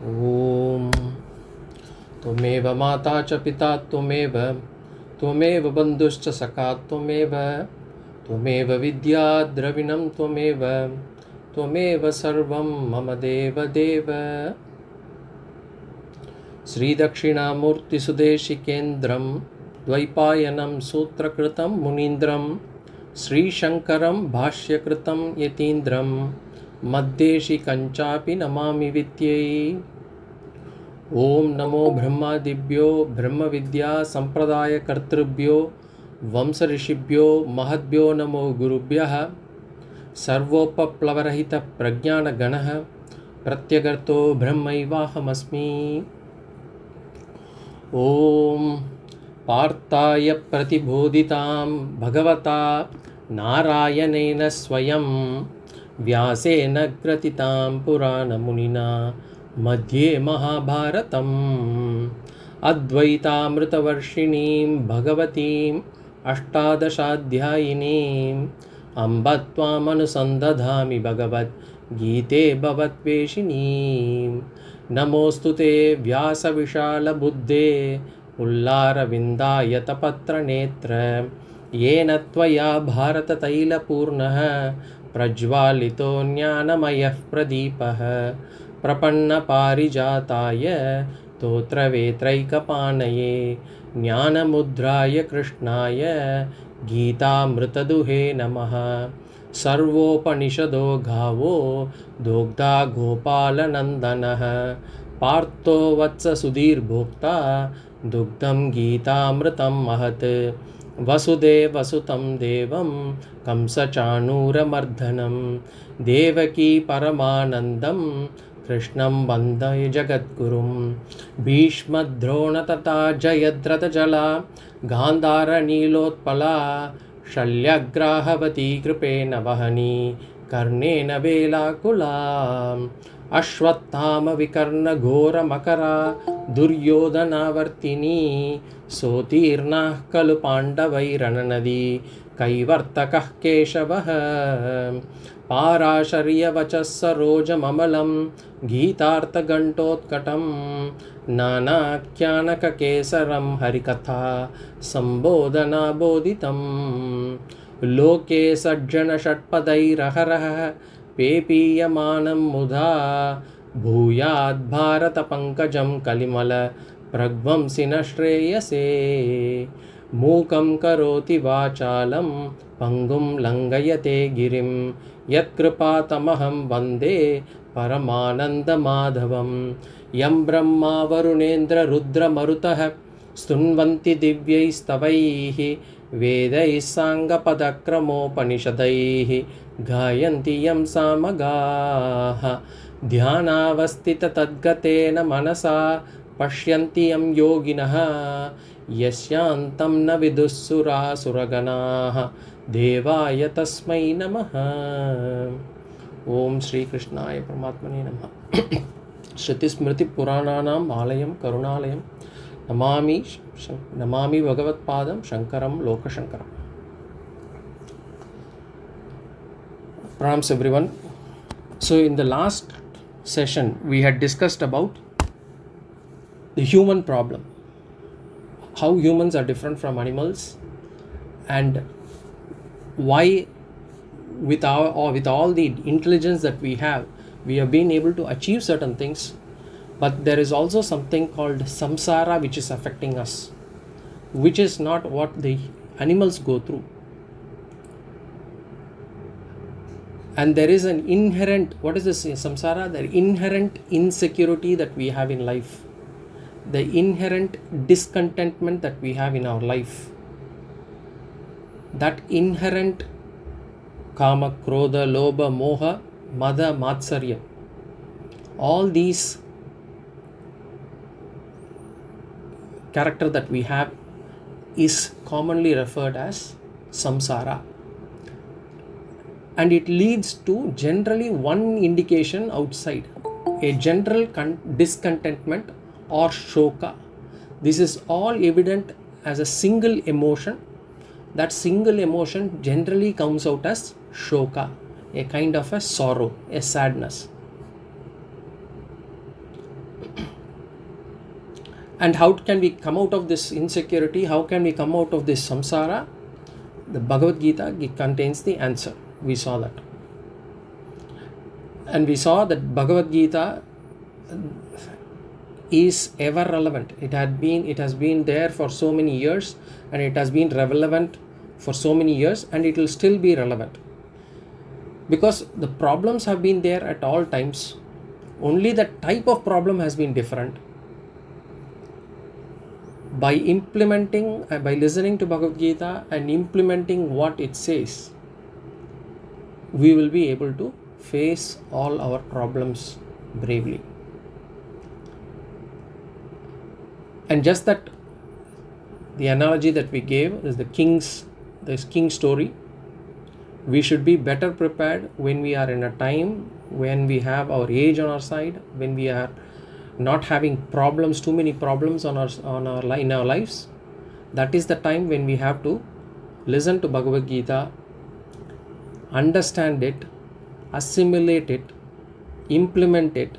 ॐ त्वमेव माता च पिता त्वमेव बन्धुश्च सखा त्वमेव विद्या द्रविणं त्वमेव सर्वं मम देवदेव। श्रीदक्षिणामूर्तिसुदेशिकेन्द्रं द्वैपायनं सूत्रकृतं मुनीन्द्रं श्रीशङ्करं भाष्यकृतं यतीन्द्रं मद्देशिकञ्चापि नमामि विद्यै। ॐ नमो ब्रह्मादिभ्यो ब्रह्मविद्या सम्प्रदायकर्तृभ्यो वंशऋषिभ्यो महद्भ्यो नमो गुरुभ्यः। सर्वोपप्लवरहितप्रज्ञानगणः प्रत्यगर्तो ब्रह्मैवाहमस्मि। ॐ पार्थाय प्रतिबोधितां भगवता नारायणेन स्वयं व्यासेन ग्रथितां पुराणमुनिना मध्ये महाभारतम् अद्वैतामृतवर्षिणीं भगवतीम् अष्टादशाध्यायिनीम् अम्ब त्वामनुसन्दधामि भगवद्गीते भवद्वेषिणीम्। नमोऽस्तु ते व्यासविशालबुद्धे पुल्लारविन्दायतपत्रनेत्र येन त्वया भारततैलपूर्णः प्रज्वालितो ज्ञानमयः प्रदीपः प्रपन्नपारिजाताय स्तोत्रवेत्रैकपाणये ज्ञानमुद्राय कृष्णाय गीतामृतदुहे नमः। सर्वोपनिषदो गावो दोग्धा गोपालनन्दनः पार्थो वत्ससुधीर्भोक्ता दुग्धं गीतामृतं महत्। वसुदेवसुतं देवं कंसचाणूरमर्दनं देवकी परमानन्दं कृष्णं वन्दे जगद्गुरुं। भीष्मद्रोणतथा जयद्रथजला गान्धारनीलोत्पला शल्यग्राहवती कृपेण वहनी कर्णेन वेलाकुला। अश्वत्थामविकर्णघोरमकरा दुर्योधनावर्तिनी सोतीर्णाः खलु पाण्डवैरणनदी कैवर्तकः केशवः। पाराशर्यवचः सरोजममलं गीतार्थघण्टोत्कटं नानाख्यानककेसरं हरिकथा सम्बोधनाबोधितं। लोके सज्जनषट्पदैरहरः पेपीयमानं मुधा भूयाद्भारतपङ्कजं कलिमल प्रध्वंसिन श्रेयसे। मूकं करोति वाचालं पङ्गुं लङ्घयते गिरिं यत्कृपातमहं वन्दे परमानन्दमाधवं। यं ब्रह्मा वरुणेन्द्ररुद्रमरुतः स्तुन्वन्ति दिव्यैस्तवैः वेदैः साङ्गपदक्रमोपनिषदैः गायन्ति यं सामगाः। ध्यानावस्थिततद्गतेन मनसा पश्यन्ति यं योगिनः यस्यान्तं न विदुःसुरासुरगणाः देवाय तस्मै नमः। ओम श्री कृष्णाय परमात्मने नमः। श्रुतिस्मृतिपुराणानाम् आलयं करुणालयं नमामि भगवत्पादं शङ्करं लोकशङ्करम्। Pranams everyone. So in the last session we had discussed about the human problem, how humans are different from animals, and why with all the intelligence that we have been able to achieve certain things, but there is also something called samsara which is affecting us, which is not what the animals go through. And there is an inherent, what is this samsara? The inherent insecurity that we have in life, the inherent discontentment that we have in our life, that inherent kama, krodha, lobha, moha, mada, matsarya, all these character that we have is commonly referred as samsara. And it leads to generally one indication outside, a general discontentment or shoka. This is all evident as a single emotion. That single emotion generally comes out as shoka, a kind of a sorrow, a sadness. And how can we come out of this insecurity? How can we come out of this samsara? The Bhagavad Gita contains the answer. We saw that. And we saw that Bhagavad Gita is ever relevant. It has been there for so many years, and it has been relevant for so many years, and it will still be relevant. Because the problems have been there at all times. Only the type of problem has been different. By listening to Bhagavad Gita and implementing what it says, we will be able to face all our problems bravely. And just that, the analogy that we gave is the king story. We should be better prepared when we are in a time when we have our age on our side, when we are not having problems, too many problems in our lives. That is the time when we have to listen to Bhagavad Gita, understand it, assimilate it, implement it,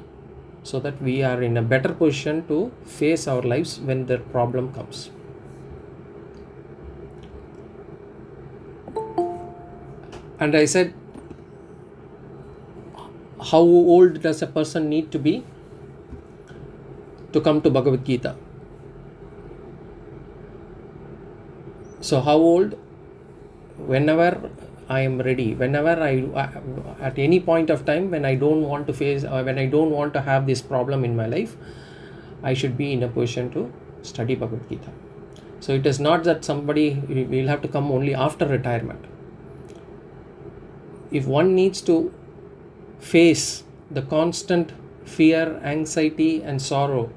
so that we are in a better position to face our lives when the problem comes. And I said, how old does a person need to be to come to Bhagavad Gita? So how old? Whenever I am ready, whenever at any point of time when I don't want to face, or when I don't want to have this problem in my life, I should be in a position to study Bhagavad Gita. So it is not that somebody will have to come only after retirement. If one needs to face the constant fear, anxiety and sorrow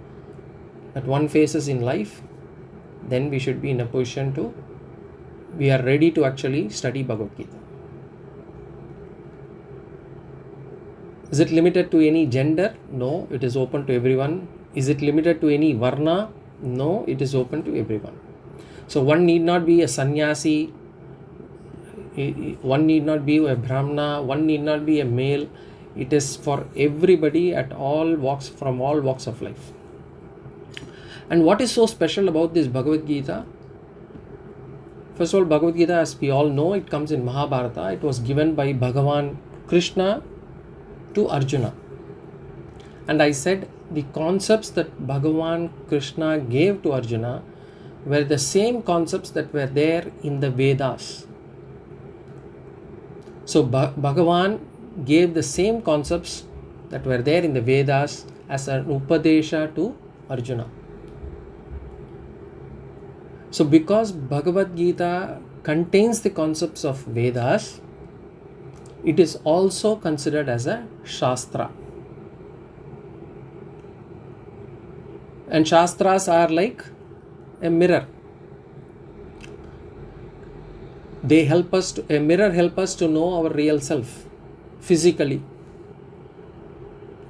that one faces in life, then we should be in a position to, we are ready to actually study Bhagavad Gita. Is it limited to any gender? No, it is open to everyone. Is it limited to any varna? No, it is open to everyone. So one need not be a sannyasi, one need not be a brahmana, one need not be a male. It is for everybody at all walks, from all walks of life. And what is so special about this Bhagavad Gita? First of all, Bhagavad Gita, as we all know, it comes in Mahabharata. It was given by Bhagavan Krishna to Arjuna. And I said the concepts that Bhagavan Krishna gave to Arjuna were the same concepts that were there in the Vedas. So Bhagavan gave the same concepts that were there in the Vedas as an Upadesha to Arjuna. So because Bhagavad Gita contains the concepts of Vedas, it is also considered as a Shastra. And Shastras are like a mirror. They help us a mirror help us to know our real self physically.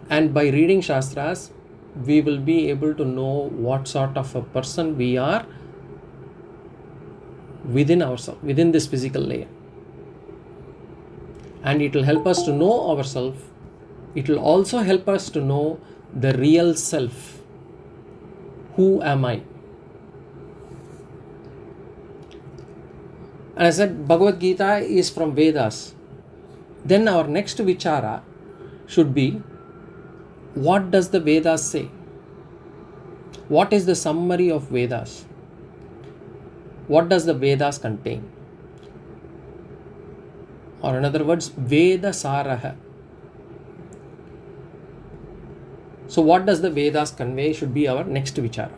And by reading Shastras, we will be able to know what sort of a person we are within ourselves, within this physical layer. And it will help us to know ourselves. It will also help us to know the real self. Who am I? And I said Bhagavad Gita is from Vedas. Then our next vichara should be, what does the Vedas say? What is the summary of Vedas? What does the Vedas contain? Or in other words, Veda Saraha. So what does the Vedas convey should be our next vichara.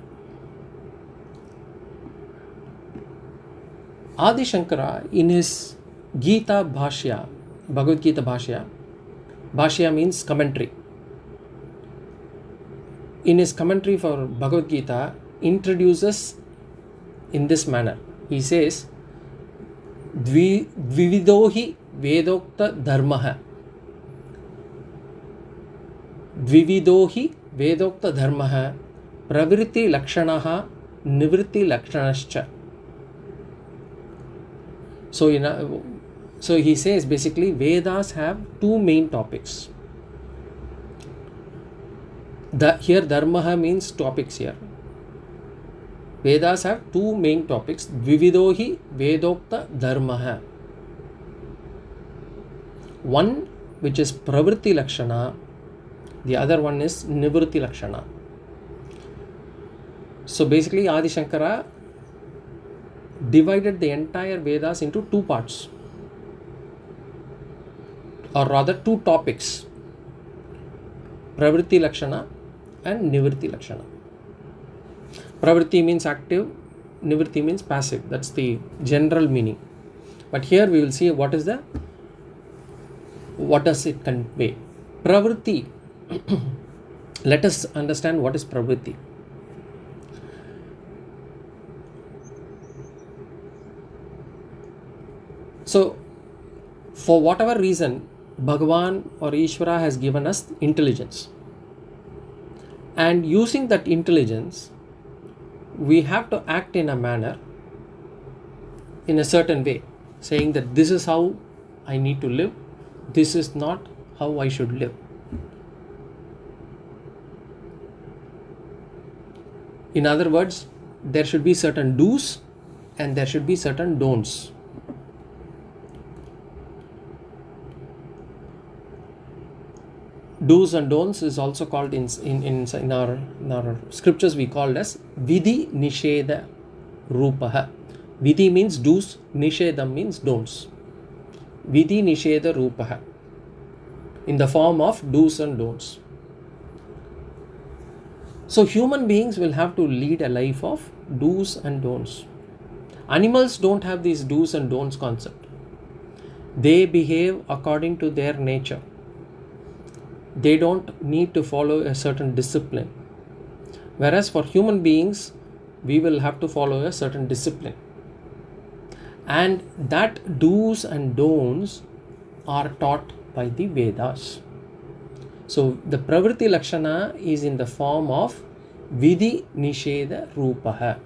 Adi Shankara in his Gita Bhashya, Bhagavad Gita Bhashya, Bhashya means commentary. In his commentary for Bhagavad Gita, introduces in this manner. He says, Dvividohi Vedokta Dharmaha. Dvividohi Vedokta Dharmaha Pravritti Lakshanaha Nivritti Lakshanascha. So he says basically Vedas have two main topics. Here Dharmaha means topics here. Vedas have two main topics. Vividohi Vedokta Dharma. One which is Pravritti Lakshana, the other one is Nivritti Lakshana. So basically Adi Shankara divided the entire Vedas into two parts, or rather two topics, Pravritti Lakshana and Nivritti Lakshana. Pravritti means active, Nivritti means passive. That's the general meaning. But here we will see what does it convey. Pravritti. Let us understand what is Pravritti. So, for whatever reason, Bhagavan or Ishvara has given us intelligence. And using that intelligence, we have to act in a manner, in a certain way, saying that this is how I need to live, this is not how I should live. In other words, there should be certain do's and there should be certain don'ts. Do's and don'ts is also called in our scriptures, we call as Vidhi Nisheda Rupaha. Vidhi means do's, Nishedam means don'ts. Vidhi Nisheda Rupaha, in the form of do's and don'ts. So human beings will have to lead a life of do's and don'ts. Animals don't have these do's and don'ts concept. They behave according to their nature. They don't need to follow a certain discipline. Whereas for human beings, we will have to follow a certain discipline. And that do's and don'ts are taught by the Vedas. So the Pravritti Lakshana is in the form of Vidhi Nisheda Rupaha.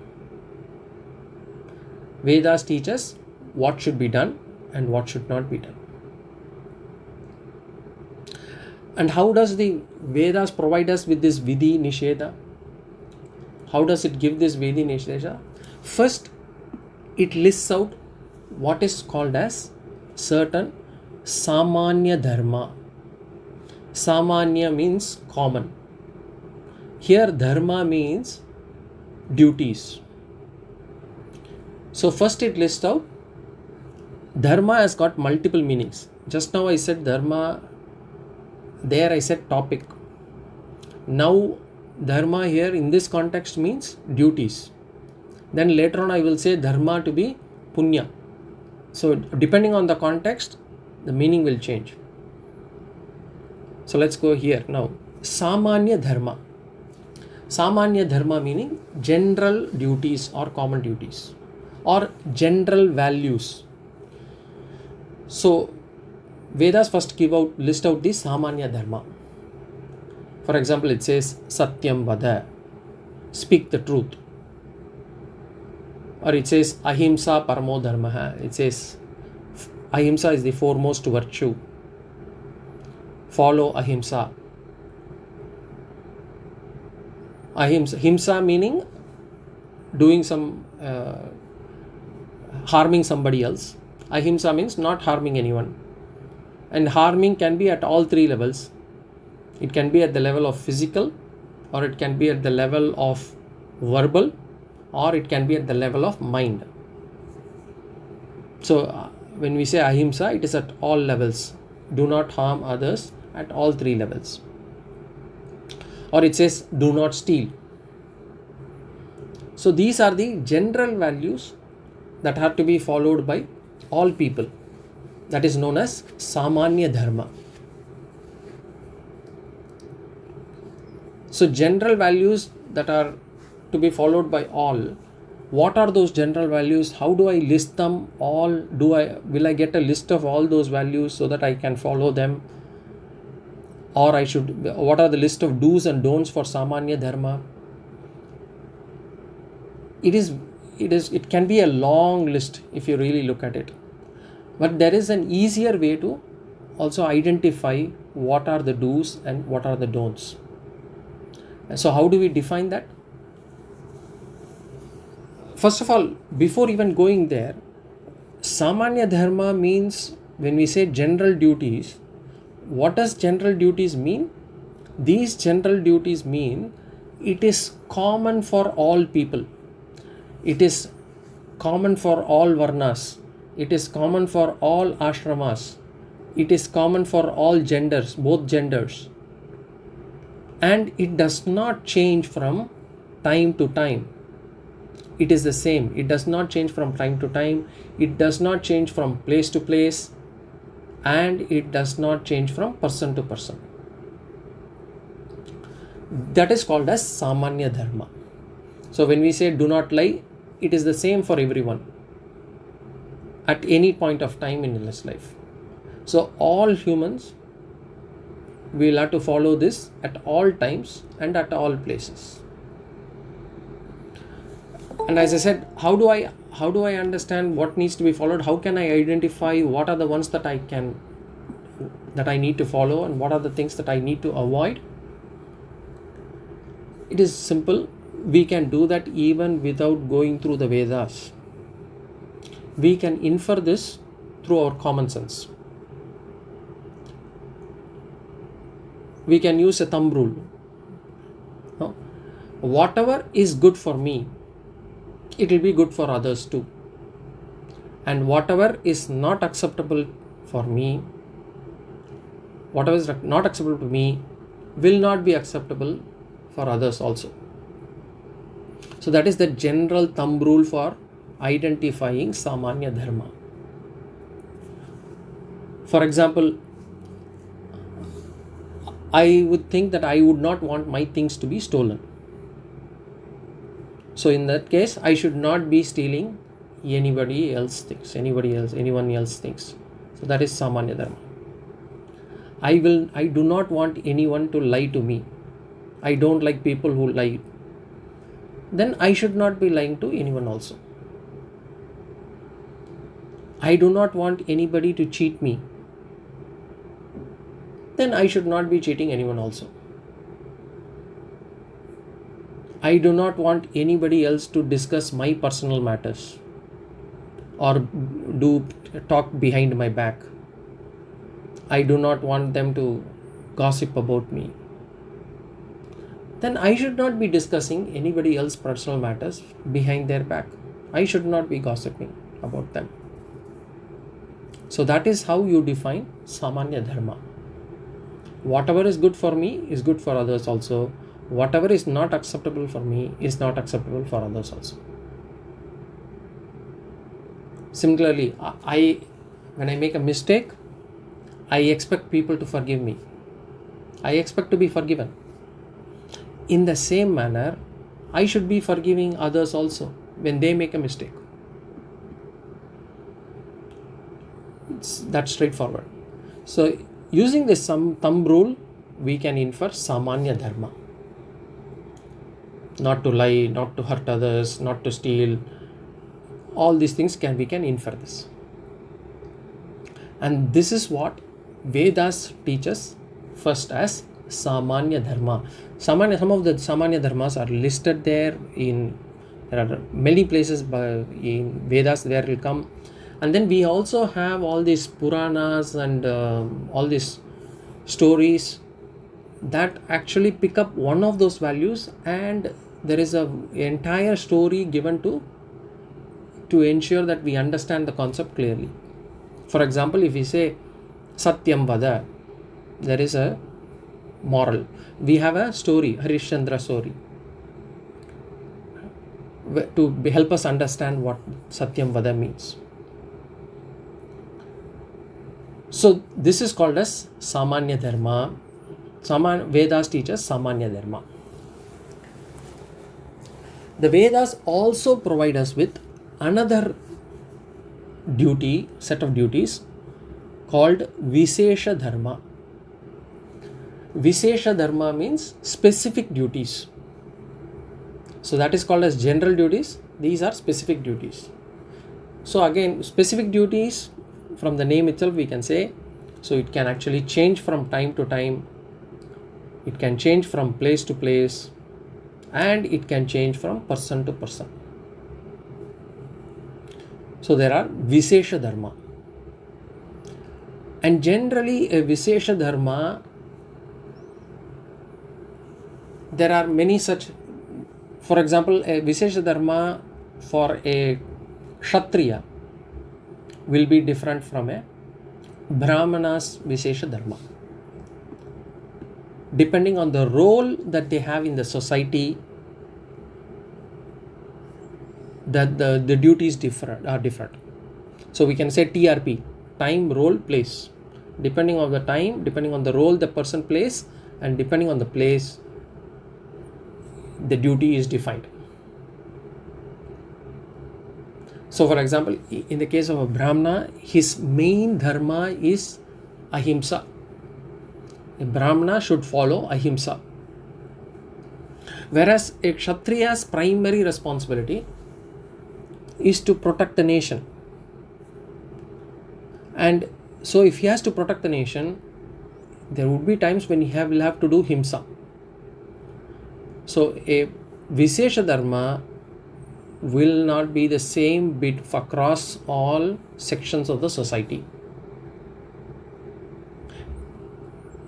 Vedas teach us what should be done and what should not be done. And how does the Vedas provide us with this Vidhi Nisheda? How does it give this Vidhi Nisheda? First, it lists out what is called as certain Saamanya Dharma. Saamanya means common. Here Dharma means duties. So first it lists out, Dharma has got multiple meanings. Just now I said Dharma, there I said topic. Now Dharma here in this context means duties. Then later on I will say Dharma to be Punya. So depending on the context, the meaning will change. So let's go here now. Saamanya Dharma. Saamanya Dharma meaning general duties or common duties or general values. So Vedas first list out the Saamanya Dharma. For example, it says Satyam Vada, speak the truth. Or it says Ahimsa Paramo Dharma. It says Ahimsa is the foremost virtue. Follow Ahimsa. Himsa meaning doing some harming somebody else. Ahimsa means not harming anyone. And harming can be at all three levels. It can be at the level of physical, or it can be at the level of verbal, or it can be at the level of mind. So when we say ahimsa, it is at all levels. Do not harm others at all three levels. Or it says do not steal. So these are the general values that have to be followed by all people. That is known as Saamanya Dharma. So general values that are to be followed by all. What are those general values? How do I list them all? Will I get a list of all those values so that I can follow them? Or what are the list of do's and don'ts for Saamanya Dharma? It can be a long list if you really look at it. But there is an easier way to also identify what are the do's and what are the don'ts. So how do we define that? First of all, before even going there, Saamanya Dharma means, when we say general duties, what does general duties mean? These general duties mean it is common for all people. It is common for all varnas. It is common for all ashramas. It is common for all genders, both genders. And it does not change from time to time. It is the same. It does not change from time to time. It does not change from place to place. And it does not change from person to person. That is called as Saamanya Dharma. So when we say do not lie, it is the same for everyone at any point of time in his life. So all humans will have to follow this at all times and at all places. And as I said, how do I understand what needs to be followed? How can I identify what are the ones that I need to follow and what are the things that I need to avoid? It is simple. We can do that even without going through the Vedas. We can infer this through our common sense. We can use a thumb rule. No? Whatever is good for me, it will be good for others too. And whatever is not acceptable for me, whatever is not acceptable to me, will not be acceptable for others also. So that is the general thumb rule for identifying Saamanya Dharma. For example, I would think that I would not want my things to be stolen. So in that case, I should not be stealing anyone else's things. So that is Saamanya Dharma. I do not want anyone to lie to me. I don't like people who lie. Then I should not be lying to anyone also. I do not want anybody to cheat me. Then I should not be cheating anyone also. I do not want anybody else to discuss my personal matters or talk behind my back. I do not want them to gossip about me. Then I should not be discussing anybody else's personal matters behind their back. I should not be gossiping about them. So that is how you define Saamanya Dharma. Whatever is good for me is good for others also. Whatever is not acceptable for me is not acceptable for others also. Similarly, when I make a mistake, I expect people to forgive me. I expect to be forgiven. In the same manner, I should be forgiving others also when they make a mistake. That's straightforward. So using this thumb rule, we can infer Saamanya Dharma. Not to lie, not to hurt others, not to steal. All these things we can infer this. And this is what Vedas teaches first as Saamanya Dharma. Some of the Saamanya Dharmas are listed there. There are many places in Vedas where it will come. And then we also have all these Puranas and all these stories that actually pick up one of those values, and there is an entire story given to ensure that we understand the concept clearly. For example, if we say Satyam Vada, there is a moral. We have a story, Harishchandra story, to help us understand what Satyam Vada means. So this is called as Saamanya Dharma. Vedas teaches Saamanya Dharma. The Vedas also provide us with another set of duties called Visesha Dharma. Visesha Dharma means specific duties. So that is called as general duties. These are specific duties. So again, specific duties, from the name itself we can say, so it can actually change from time to time. It can change from place to place, and it can change from person to person. So there are Visesha Dharma. And generally a Visesha Dharma, there are many such. For example, a Visesha Dharma for a Kshatriya will be different from a Brahmana's Visesha Dharma. Depending on the role that they have in the society, that the duties are different. So we can say TRP, time, role, place. Depending on the time, depending on the role the person plays, and depending on the place, the duty is defined. So for example, in the case of a Brahmana, his main dharma is ahimsa. A Brahmana should follow ahimsa. Whereas a Kshatriya's primary responsibility is to protect the nation. And so if he has to protect the nation, there would be times when he will have to do himsa. So a Visesha Dharma will not be the same bit across all sections of the society.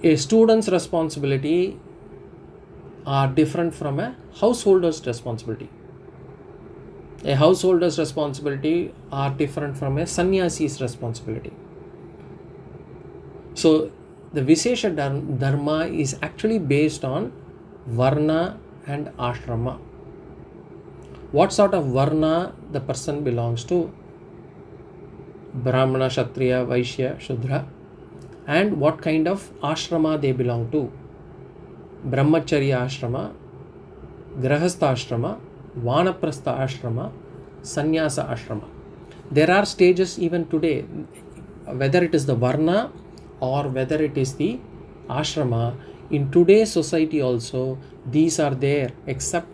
A student's responsibility are different from a householder's responsibility. A householder's responsibility are different from a sannyasi's responsibility. So the Visesha Dharma is actually based on Varna and Ashrama. What sort of Varna the person belongs to? Brahmana, Kshatriya, Vaishya, Shudra. And what kind of Ashrama they belong to? Brahmacharya Ashrama, Grahastha Ashrama, Vanaprastha Ashrama, Sannyasa Ashrama. There are stages even today, whether it is the Varna or whether it is the Ashrama. In today's society also, these are there, except,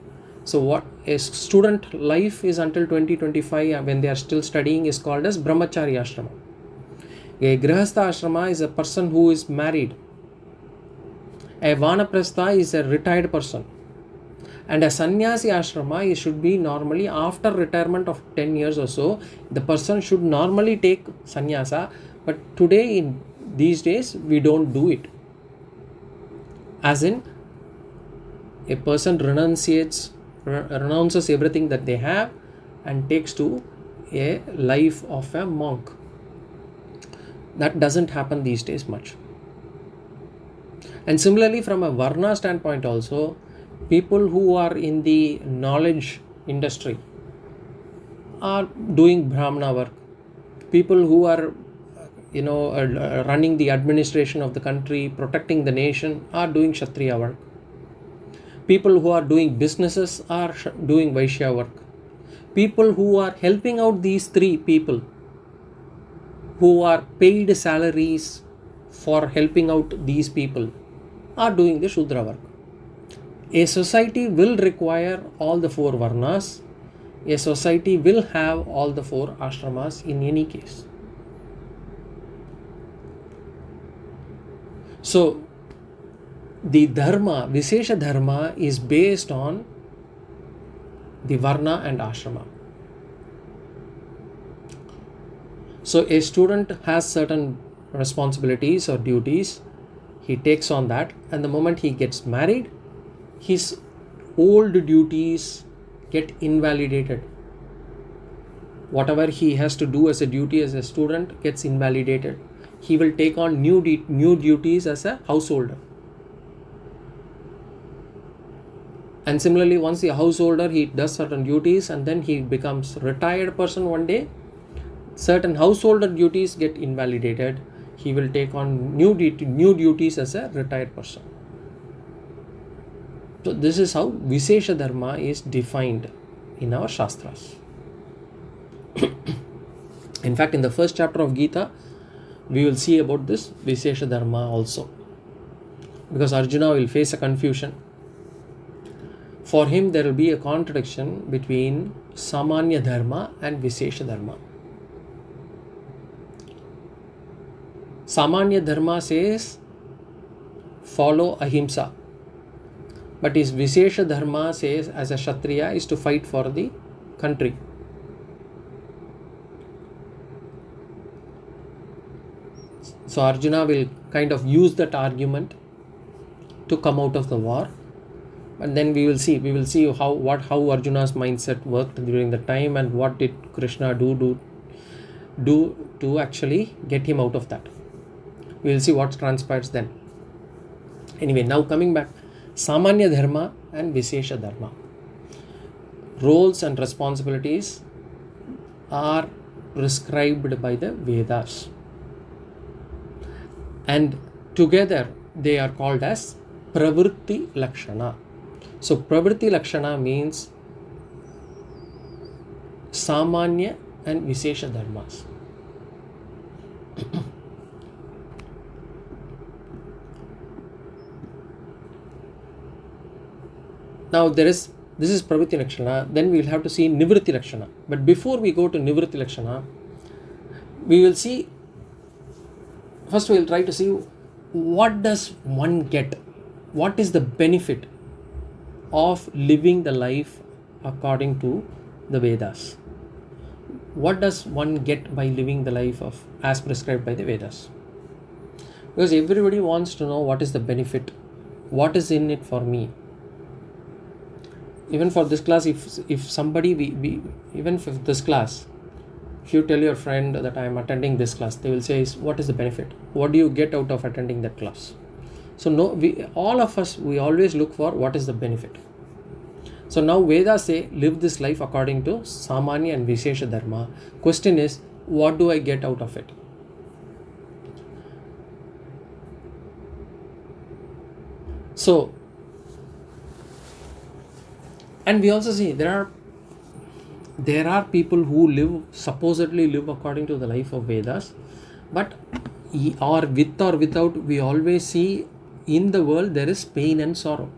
so what a student life is until 2025 when they are still studying is called as Brahmacharya Ashrama. A Grahastha Ashrama is a person who is married. A Vanaprastha is a retired person. And a Sannyasi Ashrama should be normally after retirement of 10 years or so, the person should normally take sannyasa. But today, in these days, we don't do it. As in, a person renounces everything that they have and takes to a life of a monk. That doesn't happen these days much. And similarly, from a Varna standpoint also, people who are in the knowledge industry are doing Brahmana work. People who are running the administration of the country, protecting the nation, are doing Kshatriya work. People who are doing businesses are doing Vaishya work. People who are helping out these three people, who are paid salaries for helping out these people, are doing the Shudra work. A society will require all the four Varnas. A society will have all the four Ashramas in any case. So, the Dharma, Visesha Dharma, is based on the Varna and Ashrama. So, a student has certain responsibilities or duties. He takes on that, and the moment he gets married, his old duties get invalidated. Whatever he has to do as a duty as a student gets invalidated. He will take on new duties as a householder. And similarly, once the householder, he does certain duties and then he becomes retired person one day, certain householder duties get invalidated. He will take on new duties as a retired person. So this is how Visesha Dharma is defined in our Shastras. In fact, in the first chapter of Gita, we will see about this Visesha Dharma also. Because Arjuna will face a confusion. For him, there will be a contradiction between Saamanya Dharma and Visesha Dharma. Saamanya Dharma says, follow ahimsa. But his Visesha Dharma says, as a Kshatriya, is to fight for the country. So Arjuna will kind of use that argument to come out of the war. And then we will see how Arjuna's mindset worked during the time, and what did Krishna do to actually get him out of that. We will see what transpires then. Anyway, now coming back, Saamanya Dharma and Visesha Dharma. Roles and responsibilities are prescribed by the Vedas, and together they are called as Pravritti Lakshana. So Pravritti Lakshana means Saamanya and Visesha Dharmas. Now this is Pravritti Lakshana, then we will have to see Nivritti Lakshana. But before we go to Nivritti Lakshana, we will see, first we will try to see what does one get, what is the benefit of living the life according to the Vedas. What does one get by living the life of as prescribed by the Vedas? Because everybody wants to know what is the benefit, what is in it for me. Even for this class, if somebody even for this class, if you tell your friend that I am attending this class, they will say, what is the benefit? What do you get out of attending that class? So all of us, we always look for what is the benefit. So now Vedas say, live this life according to Saamanya and Visesha Dharma. Question is, what do I get out of it? So, and we also see there are people who supposedly live according to the life of Vedas, but or with or without, we always see in the world there is pain and sorrow.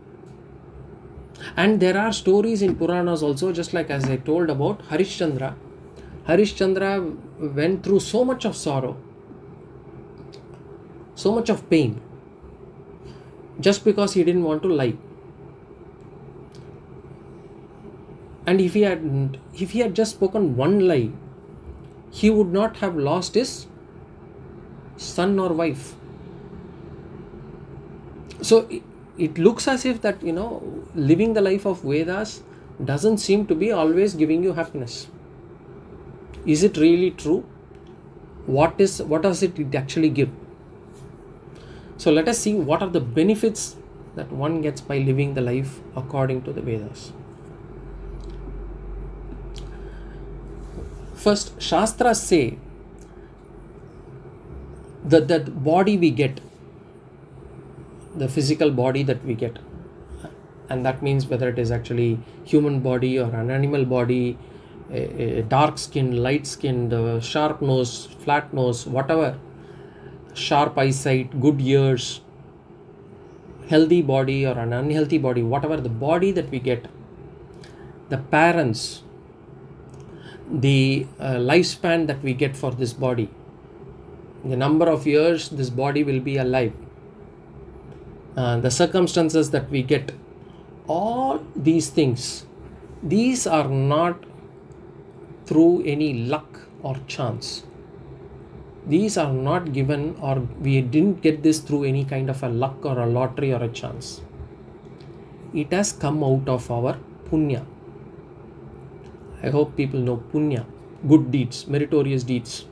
And there are stories in Puranas also, just like as I told about Harishchandra. Harishchandra went through so much of sorrow, so much of pain, just because he didn't want to lie. And if he had just spoken one lie, he would not have lost his son or wife. So it looks as if that, living the life of Vedas doesn't seem to be always giving you happiness. Is it really true? What does it actually give? So let us see what are the benefits that one gets by living the life according to the Vedas. First, Shastras say that the body we get, the physical body that we get, and that means whether it is actually human body or an animal body, a dark skin, light skin, the sharp nose, flat nose, whatever, sharp eyesight, good ears, healthy body or an unhealthy body, whatever the body that we get, the parents, the lifespan that we get for this body, the number of years this body will be alive, the circumstances that we get, all these things, these are not through any luck or chance. These are not given, or we didn't get this through any kind of a luck or a lottery or a chance. It has come out of our Punya. I hope people know Punya, good deeds, meritorious deeds.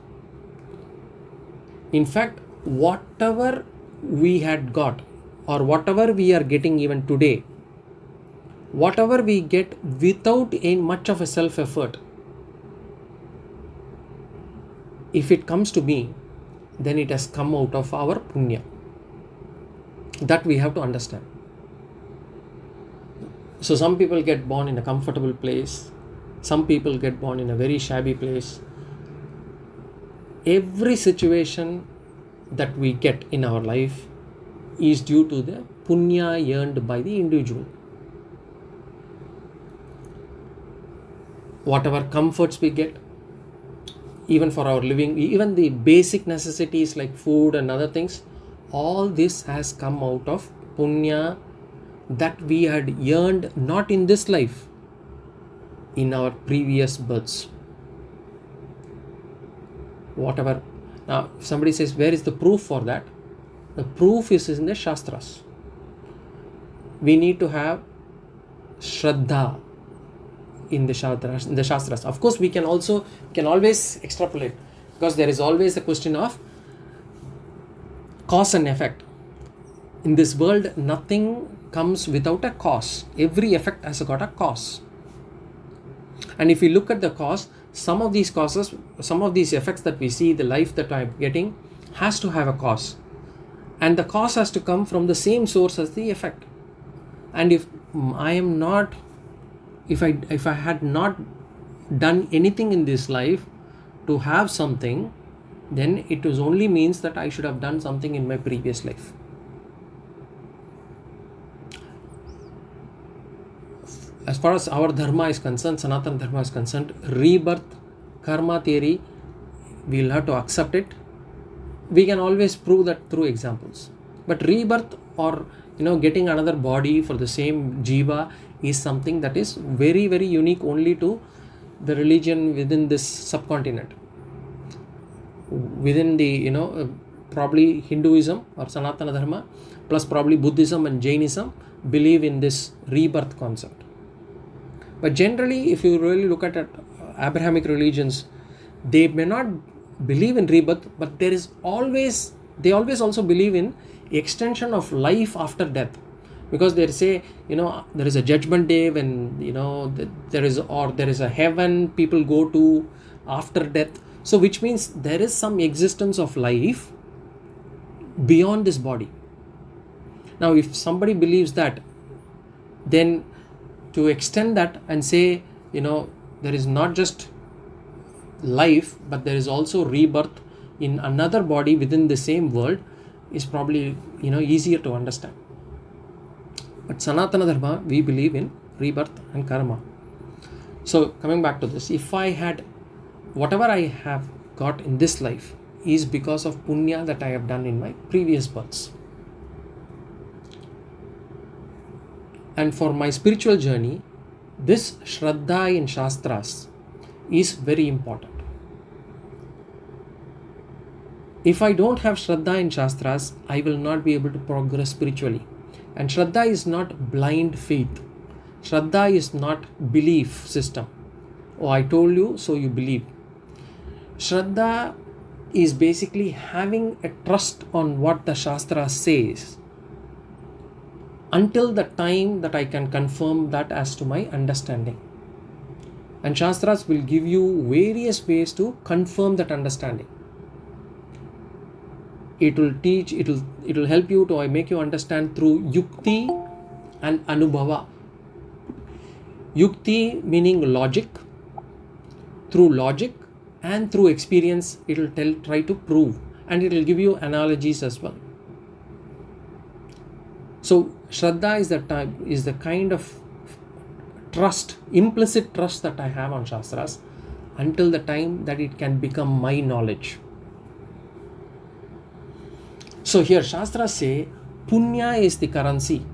In fact, whatever we had got, or whatever we are getting even today, whatever we get without much of a self-effort, if it comes to me, then it has come out of our Punya. That we have to understand. So some people get born in a comfortable place. Some people get born in a very shabby place. Every situation that we get in our life is due to the Punya earned by the individual. Whatever comforts we get, even for our living, even the basic necessities like food and other things, all this has come out of Punya that we had earned not in this life, in our previous births. Whatever. Now, if somebody says, where is the proof for that? The proof is in the Shastras. We need to have Shraddha in the Shastras. Of course, we can always extrapolate, because there is always the question of cause and effect. In this world, nothing comes without a cause. Every effect has got a cause. And if we look at the cause, some of these causes, some of these effects that we see, the life that I'm getting, has to have a cause. And the cause has to come from the same source as the effect. And if I had not done anything in this life to have something, then it only means that I should have done something in my previous life. As far as our dharma is concerned, Sanatana Dharma is concerned, rebirth, karma theory, we'll have to accept it. We can always prove that through examples. But rebirth, or getting another body for the same jiva, is something that is very, very unique only to the religion within this subcontinent. Within the, probably Hinduism or Sanatana Dharma, plus probably Buddhism and Jainism, believe in this rebirth concept. But generally, if you really look at Abrahamic religions, they may not believe in rebirth, but they always also believe in extension of life after death. Because they say, there is a judgment day when, there is a heaven people go to after death. So which means there is some existence of life beyond this body. Now, if somebody believes that, then to extend that and say, there is not just life, but there is also rebirth in another body within the same world, is probably, easier to understand. But Sanatana Dharma, we believe in rebirth and karma. So coming back to this, if I had, whatever I have got in this life is because of punya that I have done in my previous births. And for my spiritual journey, this Shraddha in Shastras is very important. If I don't have Shraddha in Shastras, I will not be able to progress spiritually. And Shraddha is not blind faith. Shraddha is not belief system. Oh, I told you, so you believe. Shraddha is basically having a trust on what the Shastra says, until the time that I can confirm that as to my understanding. And Shastras will give you various ways to confirm that understanding. It will teach, it will help you to make you understand through yukti and anubhava. Yukti meaning logic. Through logic and through experience, it will try to prove, and it will give you analogies as well. So Shraddha is the kind of trust, implicit trust that I have on Shastras, until the time that it can become my knowledge. So here Shastras say Punya is the currency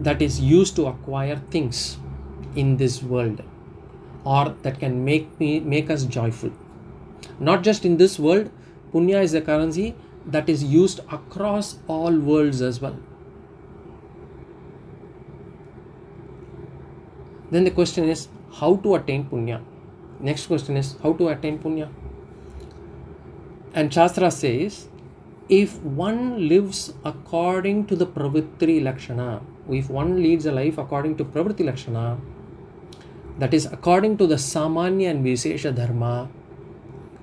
that is used to acquire things in this world, or that can make us joyful. Not just in this world, Punya is the currency that is used across all worlds as well. Then the question is how to attain Punya. Next question is how to attain Punya. And Shastra says, if one lives according to the Pravritti Lakshana, if one leads a life according to Pravritti Lakshana, that is according to the Saamanya and Visesha Dharma,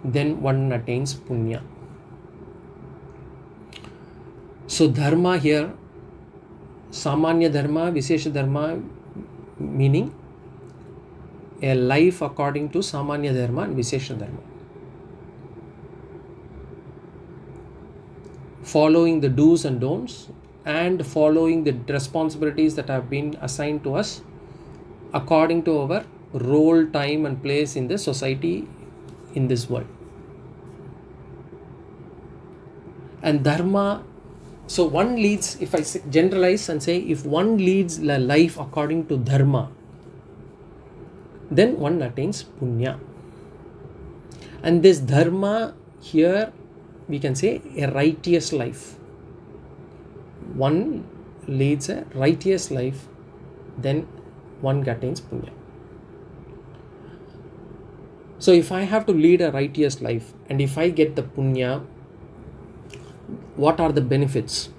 then one attains Punya. So Dharma here, Saamanya Dharma, Visesha Dharma, meaning a life according to Saamanya Dharma and Visesha Dharma. Following the do's and don'ts, and following the responsibilities that have been assigned to us according to our role, time and place in the society, in this world. And Dharma, so one leads, if I generalize and say, if one leads a life according to Dharma, then one attains Punya. And this Dharma here we can say a righteous life. One leads a righteous life, then one attains punya. So if I have to lead a righteous life and if I get the punya, what are the benefits?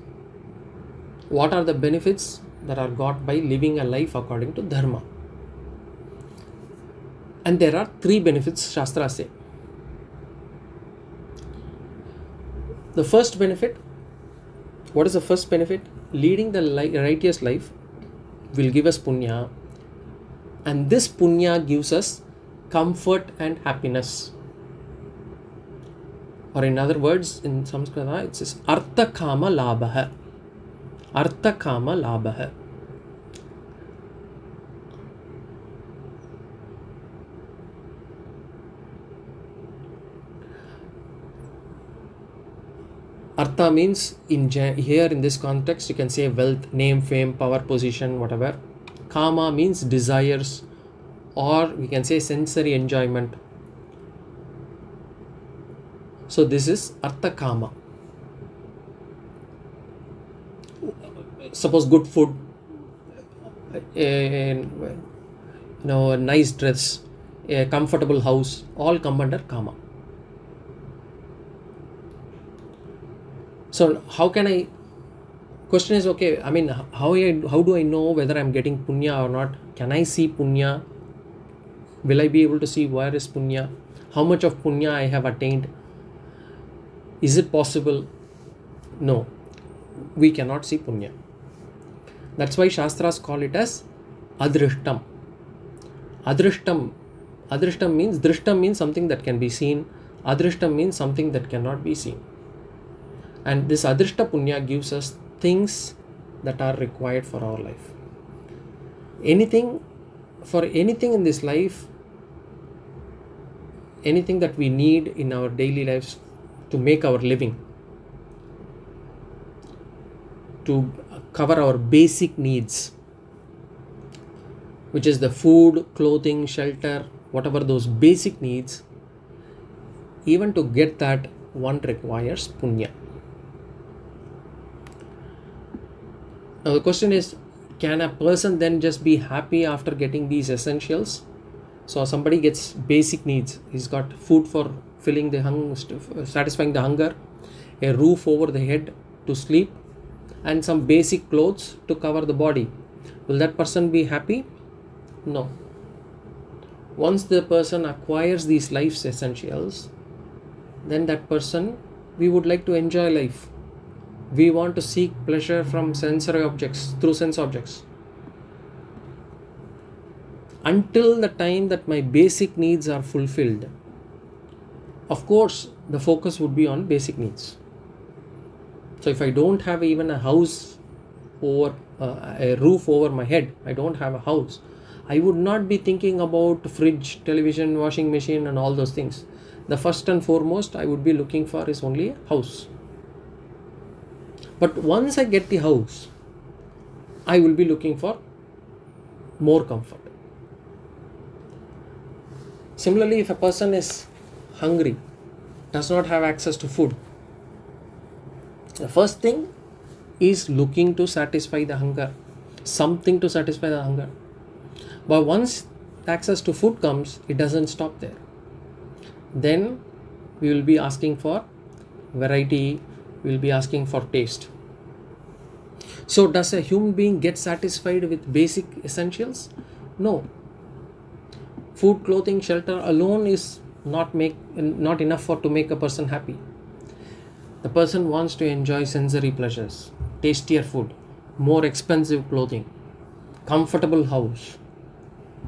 What are the benefits that are got by living a life according to dharma? And there are 3 benefits Shastra say. The first benefit, what is the first benefit? Leading the righteous life will give us punya, and this punya gives us comfort and happiness. Or in other words, in Sanskrit it says artha kama labha. Artha kama labha. Artha means here in this context you can say wealth, name, fame, power, position, whatever. Kama means desires, or we can say sensory enjoyment. So this is artha kama. Suppose good food, a nice dress, a comfortable house, all come under kama. So how can I, question is, okay, I mean, how do I know whether I'm getting punya or not? Can I see punya? Will I be able to see where is punya? How much of punya I have attained? Is it possible? No, we cannot see punya. That's why Shastras call it as adrishtam. Adrishtam means, drishtam means something that can be seen. Adrishtam means something that cannot be seen. And this adrishta punya gives us things that are required for our life. For anything in this life, anything that we need in our daily lives to make our living, to cover our basic needs, which is the food, clothing, shelter, whatever those basic needs, even to get that, one requires punya. Now the question is, can a person then just be happy after getting these essentials? So somebody gets basic needs. He's got food for filling the satisfying the hunger, a roof over the head to sleep, and some basic clothes to cover the body. Will that person be happy? No. Once the person acquires these life's essentials, then that person, we would like to enjoy life. We want to seek pleasure from sensory objects, through sense objects. Until the time that my basic needs are fulfilled, of course, the focus would be on basic needs. So if I don't have even a house over, a roof over my head, I don't have a house, I would not be thinking about fridge, television, washing machine and all those things. The first and foremost I would be looking for is only a house. But once I get the house, I will be looking for more comfort. Similarly, if a person is hungry, does not have access to food, the first thing is looking to satisfy the hunger, something to satisfy the hunger. But once access to food comes, it doesn't stop there. Then we will be asking for variety, we will be asking for taste. So does a human being get satisfied with basic essentials? No. Food, clothing, shelter alone is not enough to make a person happy. The person wants to enjoy sensory pleasures, tastier food, more expensive clothing, comfortable house,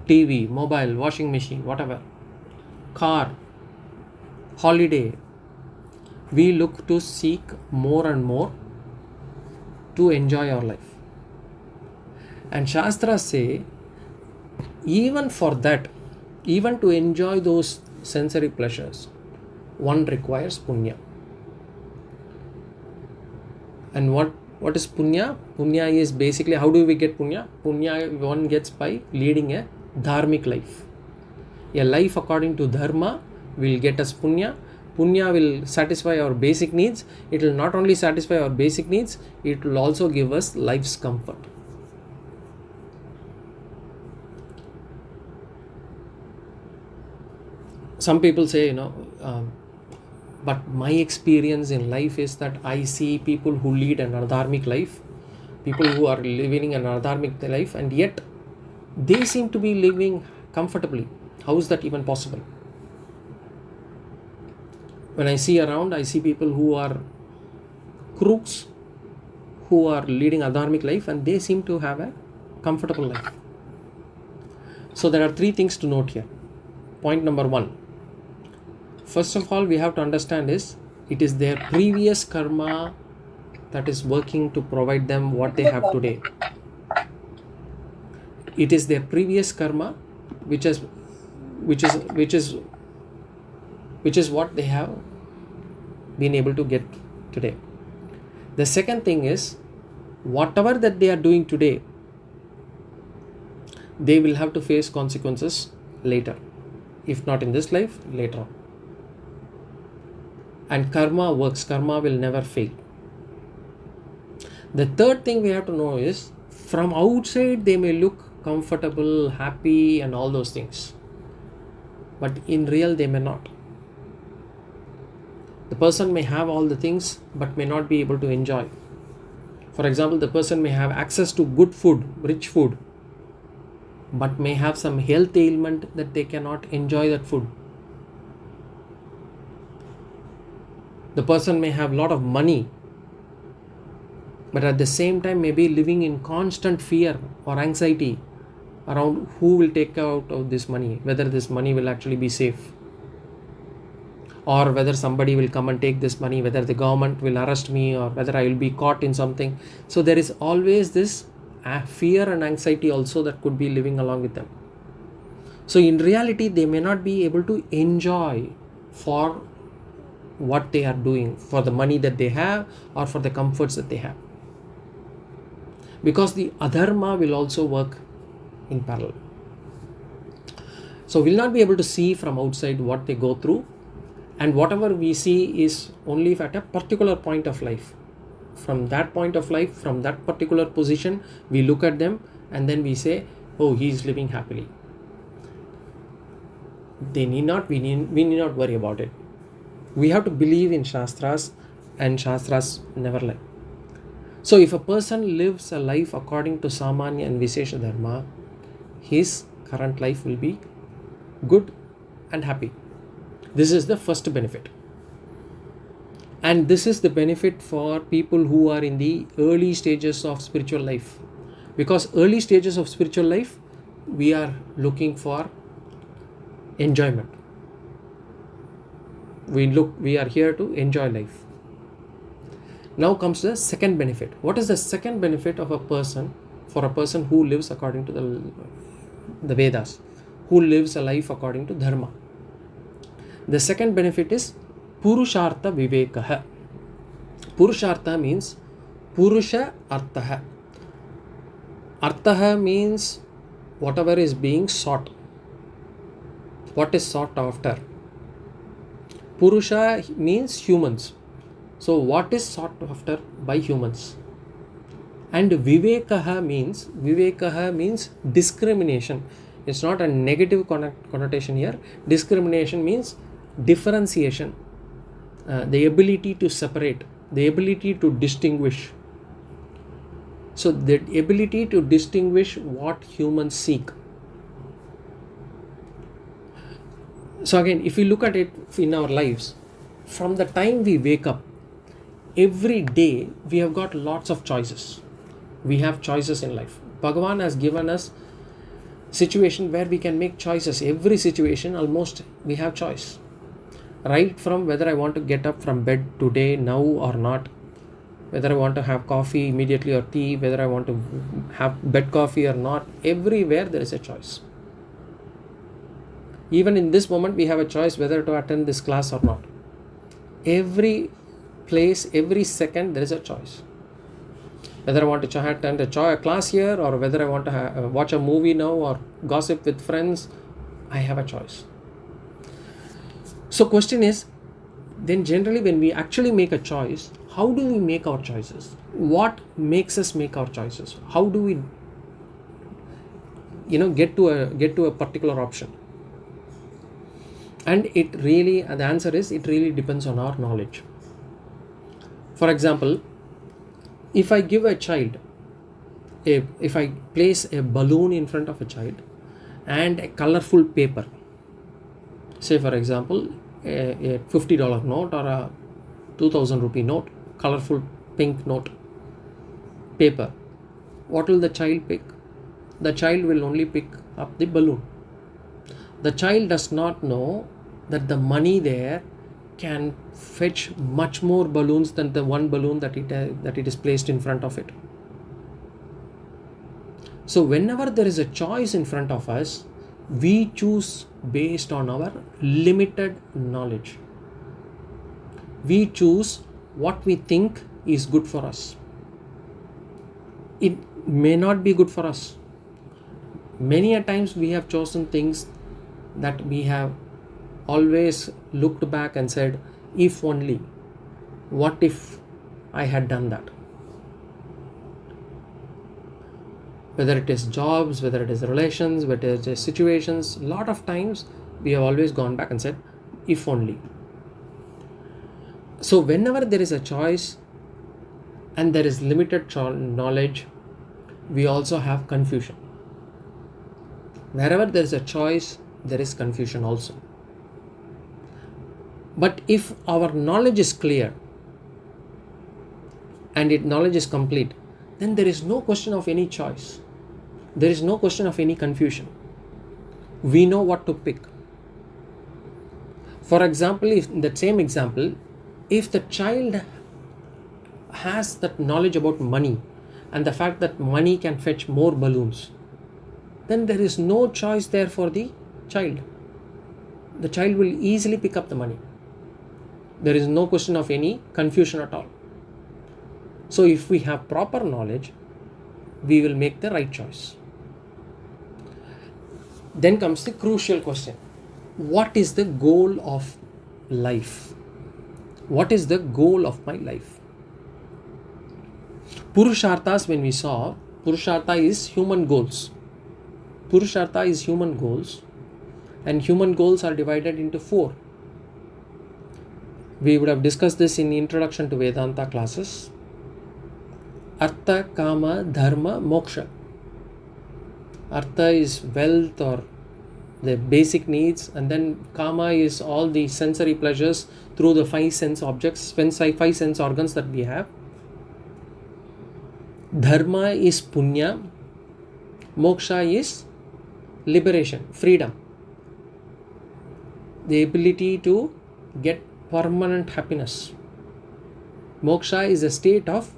TV, mobile, washing machine, whatever, car, holiday. We look to seek more and more to enjoy our life. And Shastras say, even for that, even to enjoy those sensory pleasures, one requires punya. And what is punya? Punya is basically, how do we get punya? Punya one gets by leading a dharmic life. A life according to dharma will get us punya. Punya will satisfy our basic needs. It will not only satisfy our basic needs, it will also give us life's comfort. Some people say, but my experience in life is that I see people who lead an adharmic life, people who are living an adharmic life, and yet they seem to be living comfortably. How is that even possible? When I see around, I see people who are crooks, who are leading adharmic life, and they seem to have a comfortable life. So there are three things to note here. Point number one. First of all, we have to understand is it is their previous karma that is working to provide them what they have today. It is their previous karma which is what they have been able to get today. The second thing is, whatever that they are doing today, they will have to face consequences later. If not in this life, later on. And karma works. Karma will never fail. The third thing we have to know is, from outside they may look comfortable, happy and all those things. But in real they may not. The person may have all the things but may not be able to enjoy. For example, the person may have access to good food, rich food, but may have some health ailment that they cannot enjoy that food. The person may have a lot of money, but at the same time may be living in constant fear or anxiety around who will take out of this money, whether this money will actually be safe, or whether somebody will come and take this money, whether the government will arrest me, or whether I will be caught in something. So there is always this fear and anxiety also that could be living along with them. So in reality, they may not be able to enjoy for what they are doing, for the money that they have or for the comforts that they have, because the adharma will also work in parallel. So we'll not be able to see from outside what they go through, and whatever we see is only at a particular point of life. From that point of life, from that particular position, we look at them and then we say, oh, he is living happily. We need not worry about it. We have to believe in Shastras, and Shastras never lie. So if a person lives a life according to Saamanya and Visesha Dharma, his current life will be good and happy. This is the first benefit. And this is the benefit for people who are in the early stages of spiritual life. Because early stages of spiritual life, we are looking for enjoyment. We are here to enjoy life. Now comes the second benefit. What is the second benefit of a person, for a person who lives according to the Vedas, who lives a life according to Dharma? The second benefit is Purushartha Vivekaha. Purushartha means Purusha Arthaha. Arthaha means whatever is being sought. What is sought after? Purusha means humans. So what is sought after by humans? And Vivekaha means discrimination. It's not a negative connotation here. Discrimination means differentiation, the ability to separate, the ability to distinguish. So the ability to distinguish what humans seek. So again, if we look at it in our lives, from the time we wake up, every day we have got lots of choices. We have choices in life. Bhagavan has given us situation where we can make choices. Every situation almost we have choice. Right from whether I want to get up from bed today, now or not, whether I want to have coffee immediately or tea, whether I want to have bed coffee or not, everywhere there is a choice. Even in this moment we have a choice whether to attend this class or not. Every place, every second there is a choice. Whether I want to attend a class here, or whether I want to watch a movie now or gossip with friends, I have a choice. So question is, then generally when we actually make a choice, how do we make our choices? What makes us make our choices? How do we get to a particular option? And the answer is, it really depends on our knowledge. For example, if I give a child if I place a balloon in front of a child and a colorful paper, say for example a $50 note or a 2000 rupee note, colorful pink note paper, what will the child pick? The child will only pick up the balloon. The child does not know that the money there can fetch much more balloons than the one balloon that it is placed in front of it. So whenever there is a choice in front of us, we choose based on our limited knowledge. We choose what we think is good for us. It may not be good for us. Many a times we have chosen things that we have always looked back and said, if only, what if I had done that? Whether it is jobs, whether it is relations, whether it is situations, a lot of times we have always gone back and said, if only. So whenever there is a choice and there is limited knowledge, we also have confusion. Wherever there is a choice, there is confusion also. But if our knowledge is clear and knowledge is complete, then there is no question of any choice. There is no question of any confusion. We know what to pick. For example, in that same example, if the child has that knowledge about money and the fact that money can fetch more balloons, then there is no choice there for the child. The child will easily pick up the money. There is no question of any confusion at all. So if we have proper knowledge, we will make the right choice. Then comes the crucial question. What is the goal of life? What is the goal of my life? Purusharthas, when we saw, Purushartha is human goals. Purushartha is human goals, and human goals are divided into 4. We would have discussed this in the introduction to Vedanta classes. Artha, Kama, Dharma, Moksha. Artha is wealth or the basic needs, and then Kama is all the sensory pleasures through the 5 sense objects, 5 sense organs that we have. Dharma is Punya. Moksha is liberation, freedom. The ability to get permanent happiness. Moksha is a state of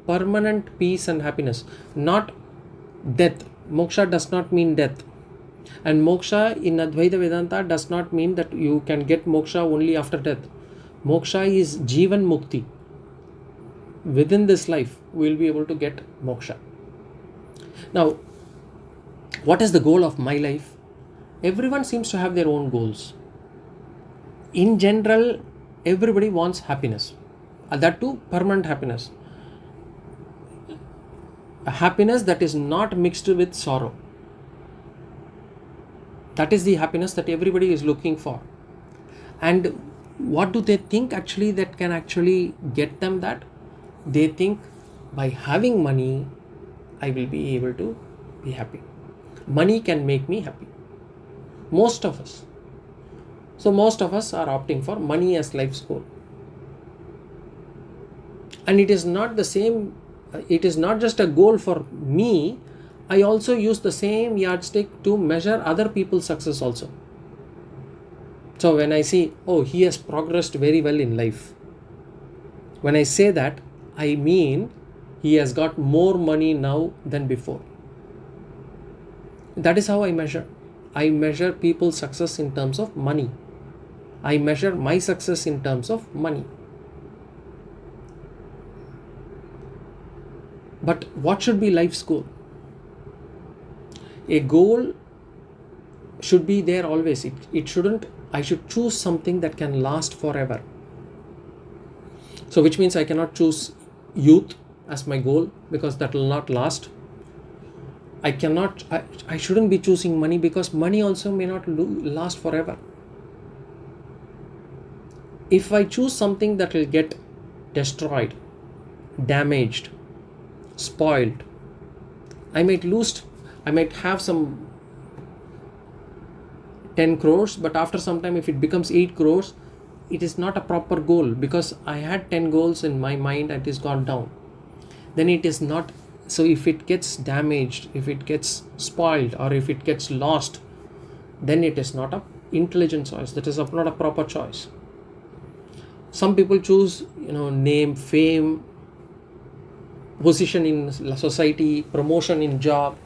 permanent peace and happiness, not death. Moksha does not mean death. And moksha in Advaita Vedanta does not mean that you can get moksha only after death. Moksha is Jivan Mukti. Within this life, we will be able to get moksha. Now, what is the goal of my life? Everyone seems to have their own goals. In general, everybody wants happiness. That too, permanent happiness. A happiness that is not mixed with sorrow. That is the happiness that everybody is looking for. And what do they think actually that can actually get them that? They think by having money, I will be able to be happy. Money can make me happy. Most of us. So most of us are opting for money as life's goal. And it is not the same, it is not just a goal for me. I also use the same yardstick to measure other people's success also. So when I see, oh, he has progressed very well in life. When I say that, I mean he has got more money now than before. That is how I measure. I measure people's success in terms of money. I measure my success in terms of money. But what should be life's goal? A goal should be there always. It shouldn't, I should choose something that can last forever. So which means I cannot choose youth as my goal because that will not last. I shouldn't be choosing money because money also may not last forever. If I choose something that will get destroyed, damaged, spoiled, I might have some 10 crores, but after some time, if it becomes 8 crores, it is not a proper goal because I had 10 goals in my mind and it is gone down. Then it is not. So if it gets damaged, if it gets spoiled, or if it gets lost, then it is not a intelligent choice. That is not a proper choice. Some people choose, name, fame, position in society, promotion in job,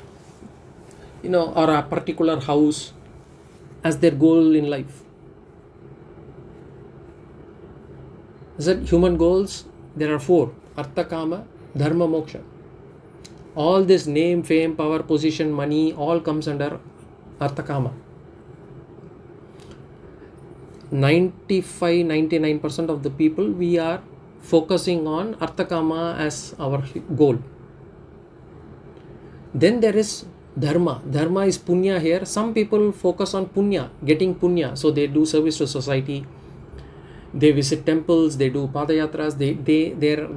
or a particular house as their goal in life. Is that human goals? There are 4: Artha, Kama, Dharma, Moksha. All this name, fame, power, position, money, all comes under Artha, Kama. 95-99% of the people, we are focusing on Artha, Kama as our goal. Then there is Dharma. Dharma is Punya here. Some people focus on Punya, getting Punya. So they do service to society. They visit temples, they do padayatras,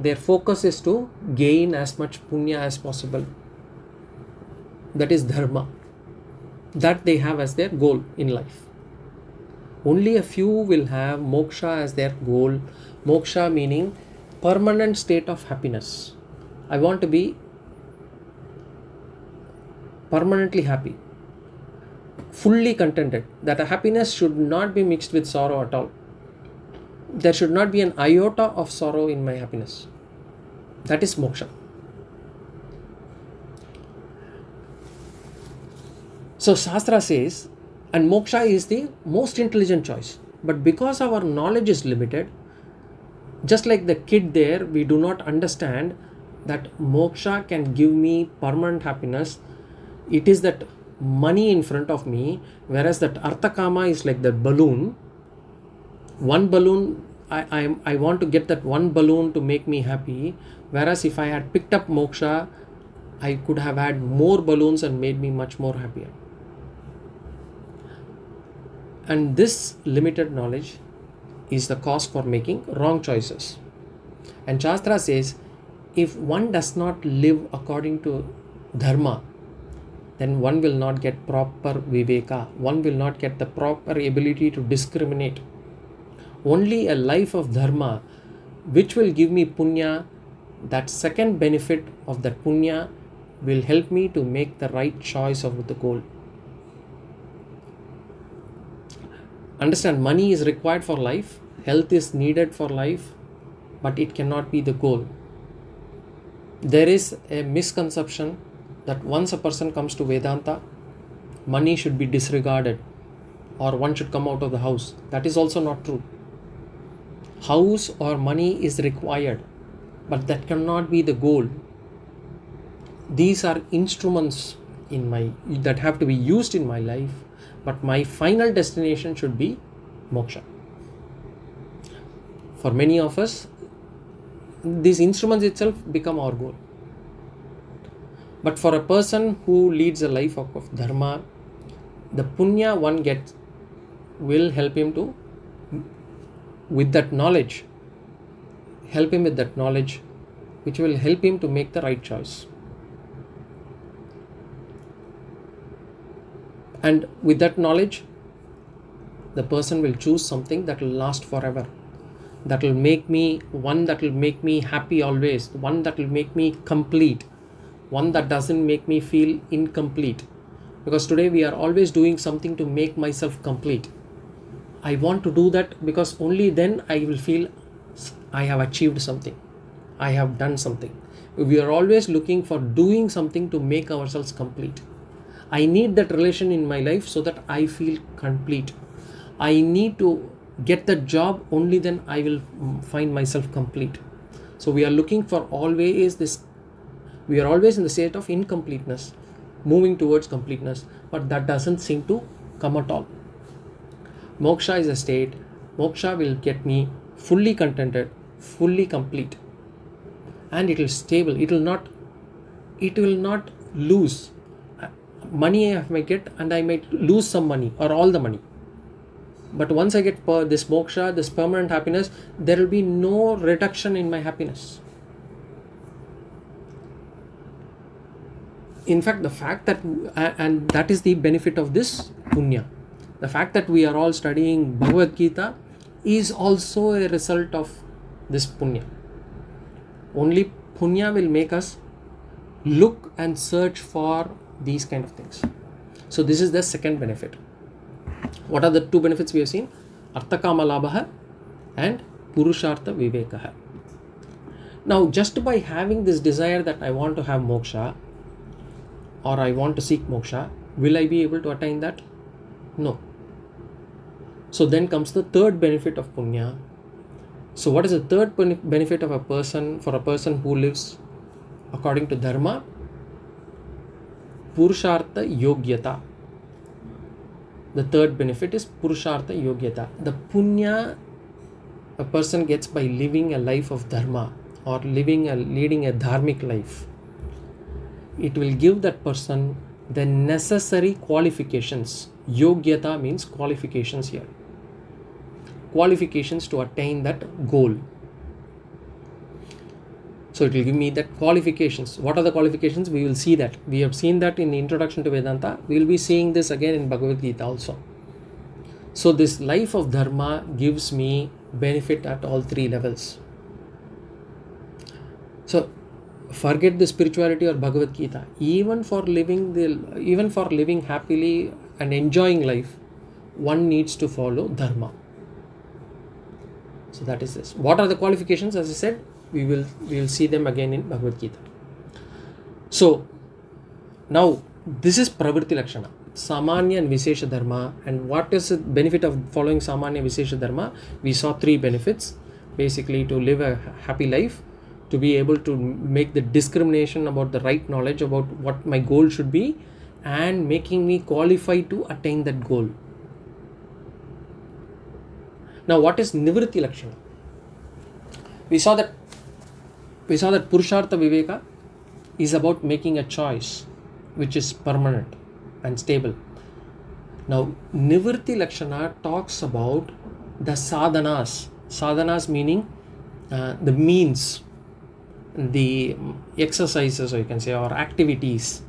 their focus is to gain as much punya as possible. That is dharma. That they have as their goal in life. Only a few will have moksha as their goal. Moksha meaning permanent state of happiness. I want to be permanently happy, fully contented. That a happiness should not be mixed with sorrow at all. There should not be an iota of sorrow in my happiness. That is moksha. So Shastra says, and moksha is the most intelligent choice. But because our knowledge is limited, just like the kid there, we do not understand that moksha can give me permanent happiness. It is that money in front of me, whereas that Artha, Kama is like the balloon. One balloon, I want to get that one balloon to make me happy, whereas if I had picked up moksha, I could have had more balloons and made me much more happier. And this limited knowledge is the cause for making wrong choices. And Shastra says, if one does not live according to dharma, then one will not get proper viveka. One will not get the proper ability to discriminate. Only a life of dharma, which will give me punya, that second benefit of that punya will help me to make the right choice of the goal. Understand, money is required for life, health is needed for life, but it cannot be the goal. There is a misconception that once a person comes to Vedanta, money should be disregarded or one should come out of the house. That is also not true. House or money is required, but that cannot be the goal. These are instruments that have to be used in my life, but my final destination should be moksha. For many of us, these instruments itself become our goal. But for a person who leads a life of dharma, the punya one gets will help him to, with that knowledge, which will help him to make the right choice. And with that knowledge, the person will choose something that will last forever, that will make me happy always, one that will make me complete, one that doesn't make me feel incomplete. Because today we are always doing something to make myself complete. I want to do that because only then I will feel I have achieved something, I have done something. We are always looking for doing something to make ourselves complete. I need that relation in my life so that I feel complete. I need to get that job, only then I will find myself complete. So we are looking for always this, we are always in the state of incompleteness, moving towards completeness, but that doesn't seem to come at all. Moksha is a state. Moksha will get me fully contented, fully complete, and it will stable. It will not lose. Money I might get, and I might lose some money or all the money. But once I get this moksha, this permanent happiness, there will be no reduction in my happiness. In fact, the fact that, and that is the benefit of this punya, the fact that we are all studying Bhagavad Gita is also a result of this punya. Only punya will make us look and search for these kind of things. So this is the second benefit. What are the two benefits we have seen? Arthakama labhaha and Purushartha vivekaha. Now, just by having this desire that I want to have moksha or I want to seek moksha, will I be able to attain that? No. So then comes the third benefit of punya. So what is the third benefit of a person, for a person who lives according to dharma? Purushartha yogyata. The third benefit is Purushartha yogyata. The punya a person gets by living a life of dharma or leading a dharmic life, it will give that person the necessary qualifications. Yogyata means qualifications here. Qualifications to attain that goal. So it will give me that qualifications. What are the qualifications? We will see that. We have seen that in the introduction to Vedanta. We will be seeing this again in Bhagavad Gita also. So this life of dharma gives me benefit at all three levels. So forget the spirituality or Bhagavad Gita. Even for living happily and enjoying life, one needs to follow dharma. So that is this. What are the qualifications? As I said, we will see them again in Bhagavad Gita. So now this is Pravritti Lakshana, Saamanya and Visesha Dharma. And what is the benefit of following Saamanya Visesha Dharma? We saw three benefits. Basically, to live a happy life, to be able to make the discrimination about the right knowledge about what my goal should be, and making me qualified to attain that goal. Now, what is Nivritti Lakshana? We saw that Purushartha Viveka is about making a choice which is permanent and stable. Now, Nivritti Lakshana talks about the sadhanas. Sadhanas meaning the means, the exercises, or you can say, or activities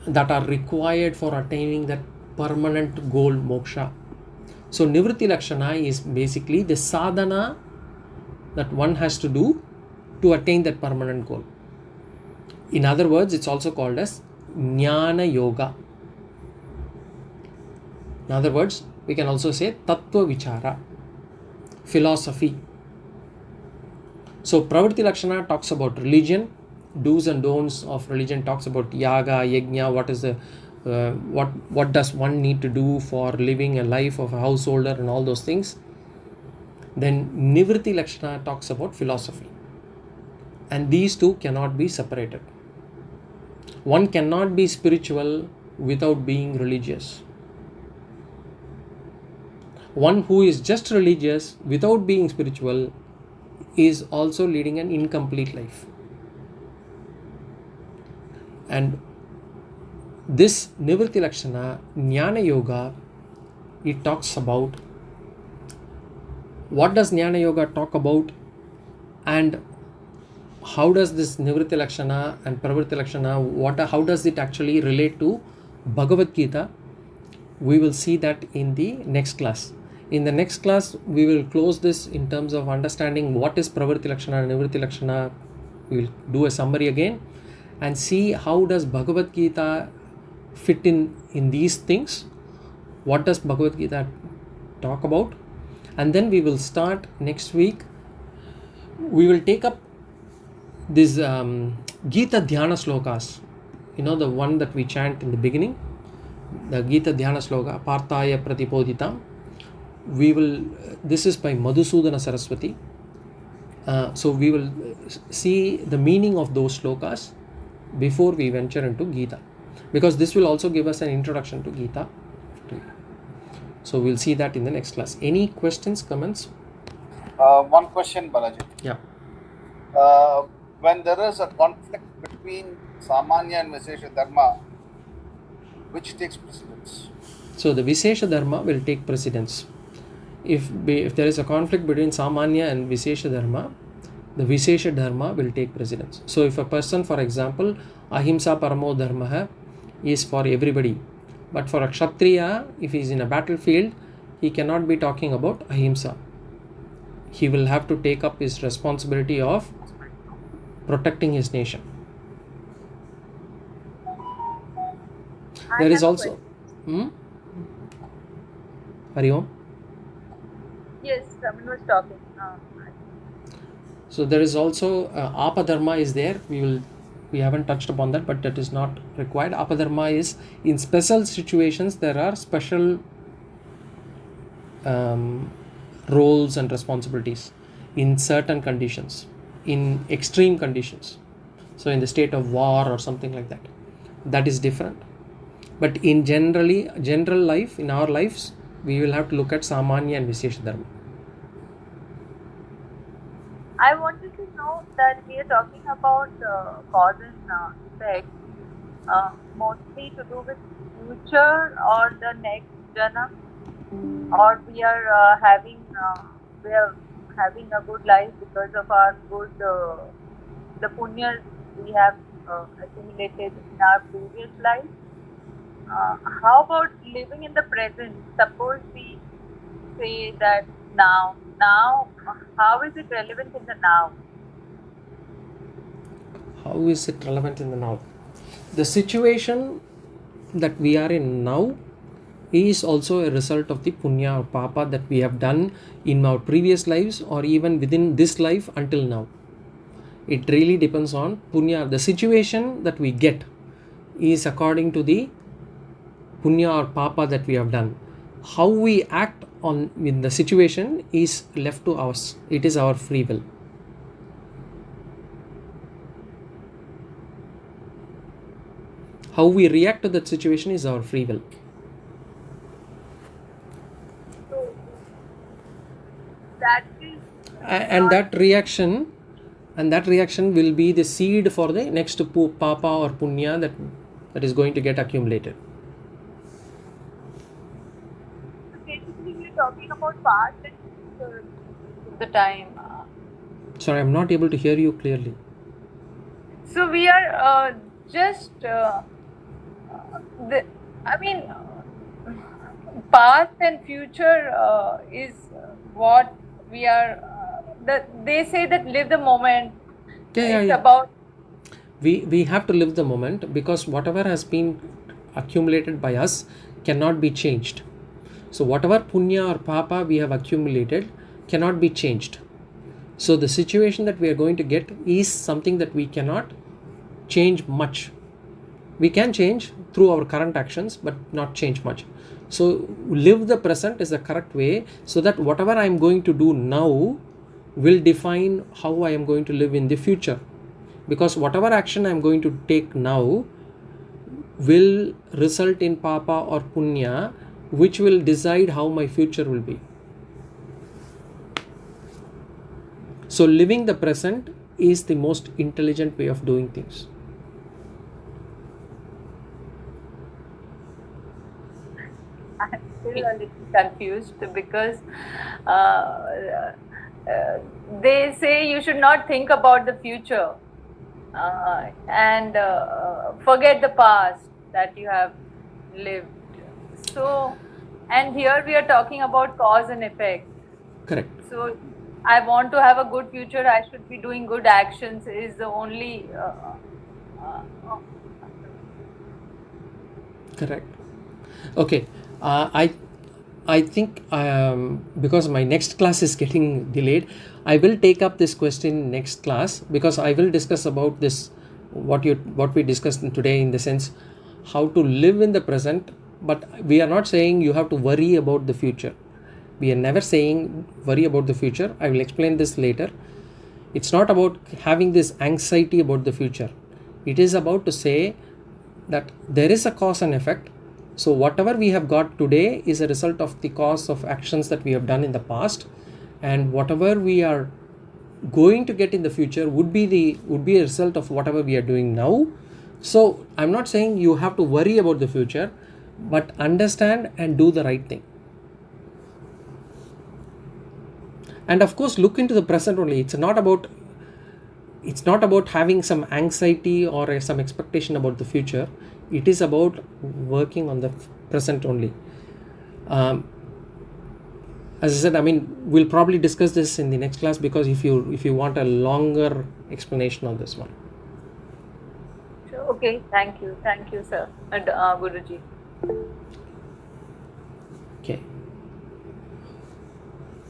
that are required for attaining that permanent goal, moksha. So, Nivritti Lakshana is basically the sadhana that one has to do to attain that permanent goal. In other words, it's also called as Jnana Yoga. In other words, we can also say Tattva Vichara, philosophy. So, Pravritti Lakshana talks about religion, do's and don'ts of religion, talks about yaga, yajna, what does one need to do for living a life of a householder and all those things. Then Nivritti Lakshana talks about philosophy. And these two cannot be separated. One cannot be spiritual without being religious. One who is just religious without being spiritual is also leading an incomplete life. And this Nivritti Lakshana, Jnana Yoga, it talks about what does Jnana Yoga talk about, and how does this Nivritti Lakshana and Pravritti Lakshana, how does it actually relate to Bhagavad Gita? We will see that in the next class. In the next class, we will close this in terms of understanding what is Pravritti Lakshana and Nivritti Lakshana. We will do a summary again and see how does Bhagavad Gita fit in these things. What does Bhagavad Gita talk about? And then we will start next week. We will take up this Gita Dhyana Slokas. You know, the one that we chant in the beginning, the Gita Dhyana Sloka, Parthaya Pratipoditam. This is by Madhusudana Saraswati. So we will see the meaning of those slokas before we venture into Gita, because this will also give us an introduction to Gita. So we'll see that in the next class. Any questions, comments? One question, Balaji. Yeah. When there is a conflict between Saamanya and Visesha Dharma, which takes precedence? So the Visesha Dharma will take precedence. If there is a conflict between Saamanya and Visesha Dharma, the Visesha Dharma will take precedence. So if a person, for example, Ahimsa Paramo Dharma is for everybody, but for a Kshatriya, if he is in a battlefield, he cannot be talking about Ahimsa. He will have to take up his responsibility of protecting his nation. There is also... Hari Om? Yes, someone was talking. So there is also Apadharma is there. We haven't touched upon that, but that is not required. Apadharma is in special situations there are special roles and responsibilities in certain conditions, in extreme conditions. So in the state of war or something like that, that is different. But in general life, in our lives, we will have to look at Saamanya and Visesha Dharma. I wanted to know that we are talking about cause and effect, mostly to do with future or the next jana, or we are having a good life because of our good the punyas we have accumulated in our previous life. How about living in the present? Suppose we say that now, how is it relevant in the now? How is it relevant in the now? The situation that we are in now is also a result of the punya or papa that we have done in our previous lives or even within this life until now. It really depends on punya. The situation that we get is according to the punya or papa that we have done. How we act on in the situation is left to us. It is our free will. How we react to that situation is our free will. That is And that reaction will be the seed for the next papa or punya that is going to get accumulated. basically we are talking about past and future the time. Sorry, I'm not able to hear you clearly. So we are just past and future is what we are. They say that live the moment. It's about. We have to live the moment because whatever has been accumulated by us cannot be changed. So whatever punya or papa we have accumulated cannot be changed. So the situation that we are going to get is something that we cannot change much. We can change through our current actions, but not change much. So live the present is the correct way, so that whatever I am going to do now will define how I am going to live in the future. Because whatever action I am going to take now will result in papa or punya, which will decide how my future will be. So living the present is the most intelligent way of doing things. I'm still a little confused because they say you should not think about the future and forget the past that you have lived. So, and here we are talking about cause and effect. Correct. So, I want to have a good future. I should be doing good actions. Is the only. Correct. Okay. I think because my next class is getting delayed, I will take up this question next class, because I will discuss about this what we discussed today, in the sense how to live in the present. But we are not saying you have to worry about the future. We are never saying worry about the future. I will explain this later. It's not about having this anxiety about the future. It is about to say that there is a cause and effect. So whatever we have got today is a result of the cause of actions that we have done in the past, and whatever we are going to get in the future would be a result of whatever we are doing now. So I'm not saying you have to worry about the future, but understand and do the right thing. And of course, look into the present only. It's not about having some anxiety or some expectation about the future. It is about working on the present only. As I said, I mean, we'll probably discuss this in the next class, because if you want a longer explanation on this one. Okay, thank you, sir, and Guruji. Okay.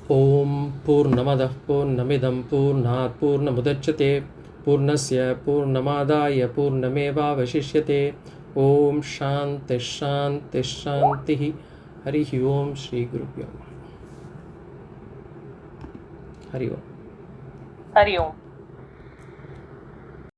Om Purnamadah Purnamidam Purnat Purnamudachyate Purnasya Purnamadaya Purnameva Vashishyate. Om Shanti Shanti Shanti. Harihi Om Shri Gurubhyo. Hari Om. Hari Om.